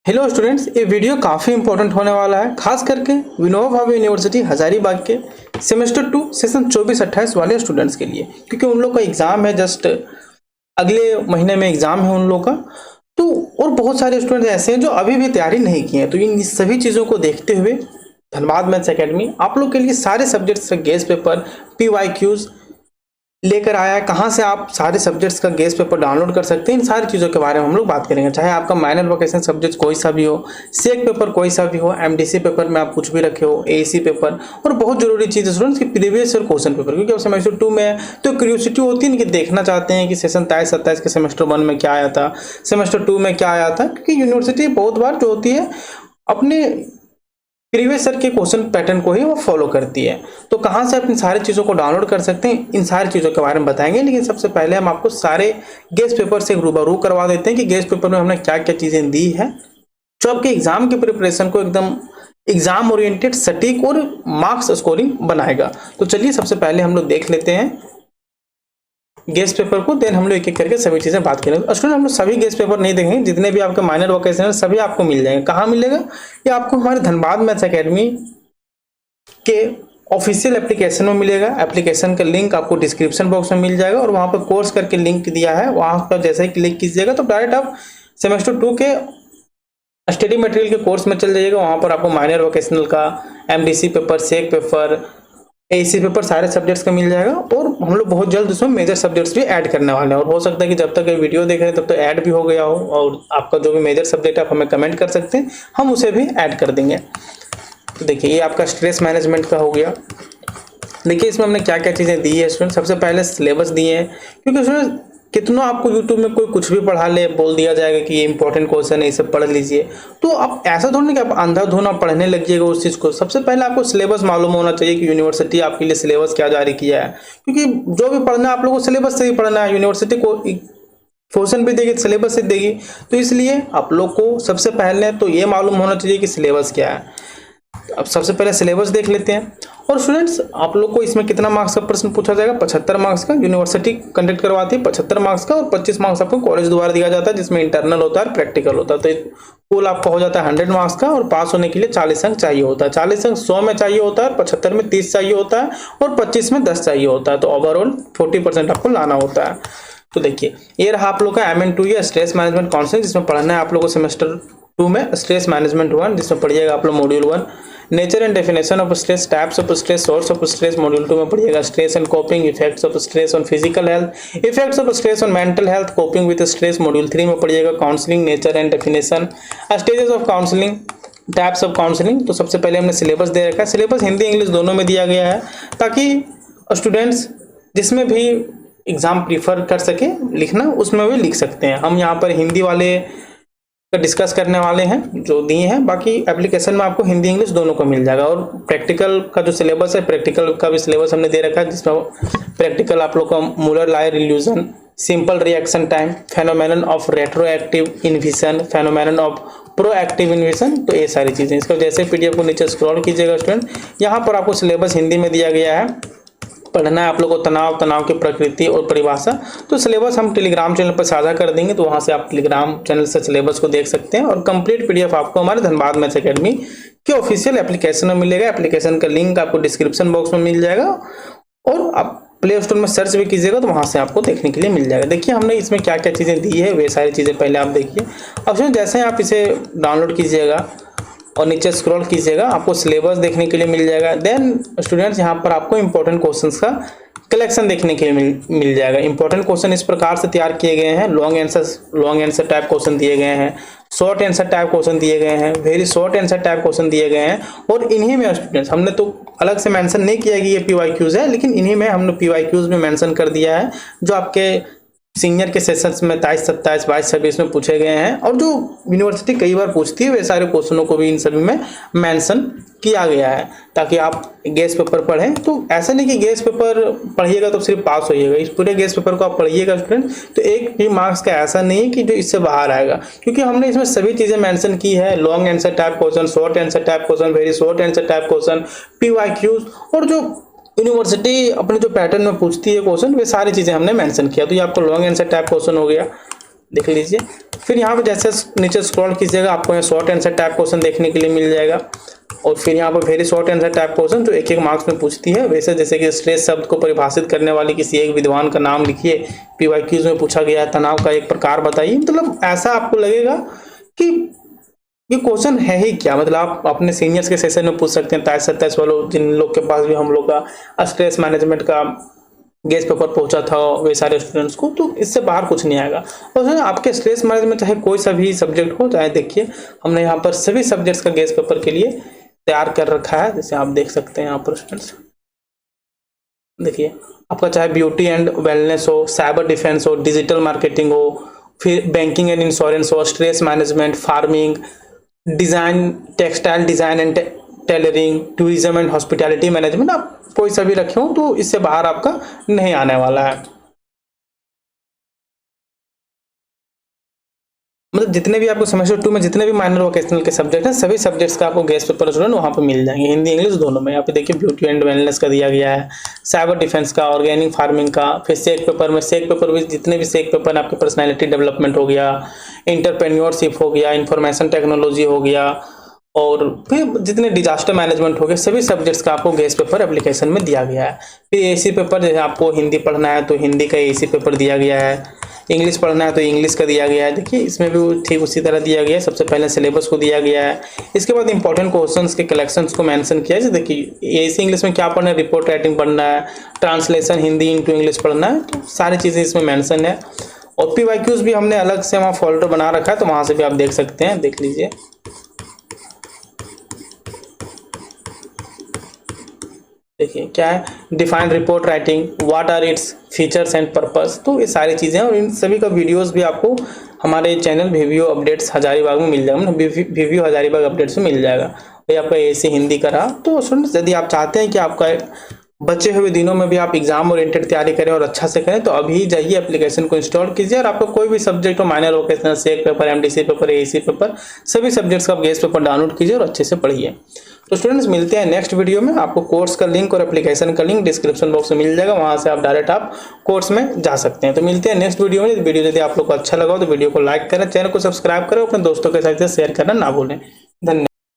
Hello students, ये video काफ़ी important होने वाला है, खास करके विनोबा भावे यूनिवर्सिटी हजारीबाग के सेमेस्टर 2 सेशन 24-28 वाले स्टूडेंट्स के लिए, क्योंकि उन लोग का एग्ज़ाम है जस्ट अगले महीने में एग्ज़ाम है उन लोग का। तो और बहुत सारे स्टूडेंट्स ऐसे हैं जो अभी भी तैयारी नहीं किए हैं। तो इन सभी चीज़ों को देखते हुए धनबाद मैथ्स एकेडमी आप लोग के लिए सारे सब्जेक्ट्स का गेस्ट पेपर, PYQs लेकर आया है। कहाँ से आप सारे सब्जेक्ट्स का गेस्ट पेपर डाउनलोड कर सकते हैं, इन सारी चीज़ों के बारे में हम लोग बात करेंगे। चाहे आपका माइनर वोकेशन सब्जेक्ट कोई सा भी हो, सेक पेपर कोई सा भी हो, MDC पेपर में आप कुछ भी रखे हो, AEC पेपर, और बहुत जरूरी चीज़ है स्टूडेंट्स की प्रीवियस ईयर क्वेश्चन पेपर, क्योंकि अब सेमेस्टर 2 में है तो क्यूरियोसिटी होती है कि देखना चाहते हैं कि सेशन 23-27 के सेमेस्टर 1 में क्या आया था, सेमेस्टर 2 में क्या आया था। क्योंकि यूनिवर्सिटी बहुत बार जो होती है अपने प्रीवियस ईयर के क्वेश्चन पैटर्न को ही वो फॉलो करती है। तो कहाँ से आप इन सारी चीज़ों को डाउनलोड कर सकते हैं, इन सारी चीज़ों के बारे में बताएंगे। लेकिन सबसे पहले हम आपको सारे गेस्ट पेपर से रूबरू करवा देते हैं कि गेस्ट पेपर में हमने क्या क्या चीज़ें दी है जो आपके एग्जाम की प्रिपरेशन को एकदम एग्जाम ओरिएंटेड, सटीक और मार्क्स स्कोरिंग बनाएगा। तो चलिए सबसे पहले हम लोग देख लेते हैं गेस्ट पेपर को, देन हम लोग एक एक करके सभी चीज़ें बात करेंगे। स्टूडेंट, हम लोग सभी गेस्ट पेपर नहीं देखेंगे, जितने भी आपके माइनर वोकेशनल सभी आपको मिल जाएंगे। कहाँ मिलेगा? ये आपको हमारे धनबाद मैथ्स एकेडमी के ऑफिशियल एप्लीकेशन में मिलेगा। एप्लीकेशन का लिंक आपको डिस्क्रिप्शन बॉक्स में मिल जाएगा और वहाँ पर कोर्स करके लिंक दिया है, वहाँ पर जैसे ही क्लिक कीजिएगा तो डायरेक्ट आप सेमेस्टर 2 के स्टडी मटेरियल के कोर्स में चल जाइएगा। वहाँ पर आपको माइनर वोकेशनल का, MDC पेपर, सेक पेपर, AEC पेपर सारे सब्जेक्ट्स का मिल जाएगा। और हम लोग बहुत जल्द उसमें मेजर सब्जेक्ट्स भी ऐड करने वाले हैं, और हो सकता है कि जब तक ये वीडियो देख रहे हैं तब तक ऐड भी हो गया हो, और आपका जो भी मेजर सब्जेक्ट है आप हमें कमेंट कर सकते हैं, हम उसे भी ऐड कर देंगे। तो देखिए, ये आपका स्ट्रेस मैनेजमेंट का हो गया। देखिए इसमें हमने क्या क्या चीज़ें दी है स्टूडेंट। सबसे पहले सिलेबस दिए हैं, क्योंकि स्टूडेंट कितना आपको यूट्यूब में कोई कुछ भी पढ़ा ले, बोल दिया जाएगा कि ये इंपॉर्टेंट क्वेश्चन है, इसे पढ़ लीजिए। तो आप ऐसा थोड़ा कि आप अंधाधुन आप पढ़ने लग जाइएगा उस चीज़ को। सबसे पहले आपको सिलेबस मालूम होना चाहिए कि यूनिवर्सिटी आपके लिए सिलेबस क्या जारी किया है, क्योंकि जो भी पढ़ना है आप लोगों को सिलेबस से ही पढ़ना है। यूनिवर्सिटी को क्वेश्चन भी देगी, सिलेबस से देगी, तो इसलिए आप लोग को सबसे पहले तो ये मालूम होना चाहिए कि सिलेबस क्या है। अब सबसे पहले सिलेबस देख लेते हैं। और स्टूडेंट्स, आप लोग को इसमें कितना मार्क्स का प्रश्न पूछा जाएगा? 75 मार्क्स का यूनिवर्सिटी कंडक्ट करवाती है, 75 मार्क्स का, और 25 मार्क्स आपको कॉलेज द्वारा दिया जाता है, जिसमें इंटरनल होता है, प्रैक्टिकल होता है। तो कुल आपका हो जाता है 100 मार्क्स का, और पास होने के लिए 40 अंक चाहिए होता है। 40 अंक 100 में चाहिए होता है, 75 में 30 चाहिए होता है, और 25 में 10 चाहिए होता है। तो ओवरऑल 40% आपको लाना होता है। तो देखिए, ये रहा आप लोग का MN2 या स्ट्रेस मैनेजमेंट काउंसलिंग, जिसमें पढ़ना है आप लोग को सेमेस्टर 2 में स्ट्रेस मैनेजमेंट 1, जिसमें पढ़िएगा आप लोग module 1 nature and definition of stress, types of stress, source of stress. Module 2 में पढ़िएगा stress and coping, effects of stress on physical health, effects of stress on mental health, coping with stress. Module 3 में पढ़िएगा counselling, nature and definition, stages of counselling, types of counselling. तो सबसे पहले हमने syllabus दे रखा है। सिलेबस हिंदी इंग्लिश दोनों में दिया गया है, ताकि स्टूडेंट्स जिसमें भी एग्जाम प्रीफर कर सके लिखना, उसमें भी लिख सकते हैं। हम यहाँ पर हिंदी वाले का डिस्कस करने वाले हैं जो दिए हैं, बाकी एप्लीकेशन में आपको हिंदी इंग्लिश दोनों को मिल जाएगा। और प्रैक्टिकल का जो सिलेबस है, प्रैक्टिकल का भी सिलेबस हमने दे रखा है, जिसमें प्रैक्टिकल आप लोग का Muller Lyer illusion, simple reaction time, phenomenon of retroactive inhibition, phenomenon of proactive inhibition. तो ये सारी चीज़ें, इसका जैसे PDF को नीचे स्क्रॉल कीजिएगा स्टूडेंट, यहाँ पर आपको सिलेबस हिंदी में दिया गया है। पढ़ना है आप लोगों को तनाव की प्रकृति और परिभाषा। तो सिलेबस हम टेलीग्राम चैनल पर साझा कर देंगे, तो वहाँ से आप टेलीग्राम चैनल से सिलेबस को देख सकते हैं। और कंप्लीट PDF आपको हमारे धनबाद मैथ्स एकेडमी के ऑफिशियल एप्लीकेशन में मिलेगा। एप्लीकेशन का लिंक आपको डिस्क्रिप्शन बॉक्स में मिल जाएगा, और आप प्ले स्टोर में सर्च भी कीजिएगा तो वहाँ से आपको देखने के लिए मिल जाएगा। देखिए हमने इसमें क्या क्या चीज़ें दी है, वे सारी चीज़ें पहले आप देखिए। अब जैसे आप इसे डाउनलोड कीजिएगा और नीचे स्क्रॉल कीजिएगा, आपको सिलेबस देखने के लिए मिल जाएगा। देन स्टूडेंट्स, यहाँ पर आपको इंपॉर्टेंट क्वेश्चंस का कलेक्शन देखने के लिए मिल जाएगा। इंपॉर्टेंट क्वेश्चन इस प्रकार से तैयार किए गए हैं। लॉन्ग आंसर टाइप क्वेश्चन दिए गए हैं, शॉर्ट आंसर टाइप क्वेश्चन दिए गए हैं, very short answer type question दिए गए हैं। और इन्हीं में स्टूडेंट्स, हमने तो अलग से मेंशन नहीं किया कि ये PYQs है, लेकिन इन्हीं में हमने PYQs में मेंशन कर दिया है, जो आपके सीनियर के सेशंस में 23, 27, 22, 26 में पूछे गए हैं, और जो यूनिवर्सिटी कई बार पूछती है वे सारे क्वेश्चनों को भी इन सभी में मेंशन किया गया है, ताकि आप गेस्ट पेपर पढ़ें। तो ऐसा नहीं कि गेस्ट पेपर पढ़िएगा तो सिर्फ पास होइएगा, इस पूरे गेस्ट पेपर को आप पढ़िएगा स्टूडेंट, तो एक भी मार्क्स का ऐसा नहीं है कि जो इससे बाहर आएगा, क्योंकि हमने इसमें सभी चीज़ें मेंशन की है। Long answer type question, short answer type question, very short answer type question, PYQs, और जो यूनिवर्सिटी अपने जो पैटर्न में पूछती है क्वेश्चन, वे सारी चीज़ें हमने मेंशन किया। तो ये आपको लॉन्ग आंसर टाइप क्वेश्चन हो गया, देख लीजिए। फिर यहाँ पे जैसे नीचे स्क्रॉल कीजिएगा आपको यहाँ शॉर्ट आंसर टाइप क्वेश्चन देखने के लिए मिल जाएगा, और फिर यहाँ पर very short answer type question जो एक एक मार्क्स में पूछती है। वैसे जैसे कि स्ट्रेस शब्द को परिभाषित करने वाली किसी एक विद्वान का नाम लिखिए, पीवाईक्यूज में पूछा गया है तनाव का एक प्रकार बताइए। मतलब ऐसा आपको लगेगा कि ये क्वेश्चन है ही क्या, मतलब आप अपने सीनियर्स के सेशन में पूछ सकते हैं 27-27 वालों, जिन लोग के पास भी हम लोग का स्ट्रेस मैनेजमेंट का गेस्ट पेपर पहुंचा था वे सारे स्टूडेंट्स को, तो इससे बाहर कुछ नहीं आएगा। और आपके स्ट्रेस मैनेजमेंट चाहे कोई सा भी सब्जेक्ट हो, चाहे देखिए हमने यहाँ पर सभी सब्जेक्ट्स का गेस्ट पेपर के लिए तैयार कर रखा है, जैसे आप देख सकते हैं यहाँ पर स्टूडेंट्स। देखिए आपका चाहे ब्यूटी एंड वेलनेस हो, साइबर डिफेंस हो, डिजिटल मार्केटिंग हो, फिर बैंकिंग एंड इंश्योरेंस हो, stress management, farming, design, textile design and tailoring, tourism and hospitality management, आप कोई सा भी रखे हो तो इससे बाहर आपका नहीं आने वाला है। मतलब जितने भी आपको सेमेस्टर 2 में जितने भी माइनर वोकेशनल के सब्जेक्ट हैं, सभी सब्जेक्ट्स का आपको गेस्ट पेपर स्टूडेंट वहाँ पे मिल जाएंगे, हिंदी इंग्लिश दोनों में। यहाँ पे देखिए ब्यूटी एंड वेलनेस का दिया गया है, साइबर डिफेंस का, ऑर्गेनिक फार्मिंग का, फिर सेक पेपर में सेक पेपर भी जितने भी सेक पेपर आपके पर्सनैलिटी डेवलपमेंट हो गया, इंटरप्रेन्योरशिप हो गया, इंफॉर्मेशन टेक्नोलॉजी हो गया, और फिर जितने डिजास्टर मैनेजमेंट हो गए, सभी सब्जेक्ट्स का आपको गेस्ट पेपर एप्लीकेशन में दिया गया है। फिर एसी पेपर, जैसे आपको हिंदी पढ़ना है तो हिंदी का एसी पेपर दिया गया है, इंग्लिश पढ़ना है तो इंग्लिश का दिया गया है। देखिए इसमें भी ठीक उसी तरह दिया गया है, सबसे पहले सिलेबस को दिया गया है, इसके बाद इंपॉर्टेंट क्वेश्चंस के कलेक्शंस को मेंशन किया है। जैसे देखिए एसी इंग्लिश में क्या पढ़ना है, रिपोर्ट राइटिंग पढ़ना है, ट्रांसलेशन हिंदी इनटू इंग्लिश पढ़ना है, तो सारी चीज़ें इसमें मेंशन है। और पीवाईक्यूज भी हमने अलग से वहाँ फोल्डर बना रखा है, तो वहाँ से भी आप देख सकते हैं, देख लीजिए। देखिए क्या है, define report writing, what are its features and purpose, तो ये सारी चीज़ें हैं। और इन सभी का वीडियोस भी आपको हमारे चैनल वीवीओ अपडेट्स हजारीबाग में मिल जाएगा, वीवीओ हजारीबाग अपडेट्स में मिल जाएगा। ये आपका एसी हिंदी का रहा। तो स्टूडेंट्स यदि आप चाहते हैं कि आपका बचे हुए दिनों में भी आप एग्जाम ओरिएंटेड तैयारी करें और अच्छा से करें, तो अभी जाइए एप्लीकेशन को इंस्टॉल कीजिए, और आपको कोई भी सब्जेक्ट हो, minor vocational, SEC paper, MDC paper, AC paper, सभी सब्जेक्ट्स का गेस्ट पेपर डाउनलोड कीजिए और अच्छे से पढ़िए। तो स्टूडेंट्स मिलते हैं नेक्स्ट वीडियो में। आपको कोर्स का लिंक और एप्लीकेशन का लिंक डिस्क्रिप्शन बॉक्स में मिल जाएगा, वहां से आप डायरेक्ट आप कोर्स में जा सकते हैं। तो मिलते हैं नेक्स्ट वीडियो में। वीडियो यदि आप लोग को अच्छा लगा हो तो वीडियो को लाइक करें, चैनल को सब्सक्राइब करें, अपने दोस्तों के साथ शेयर करना ना भूलें। धन्यवाद।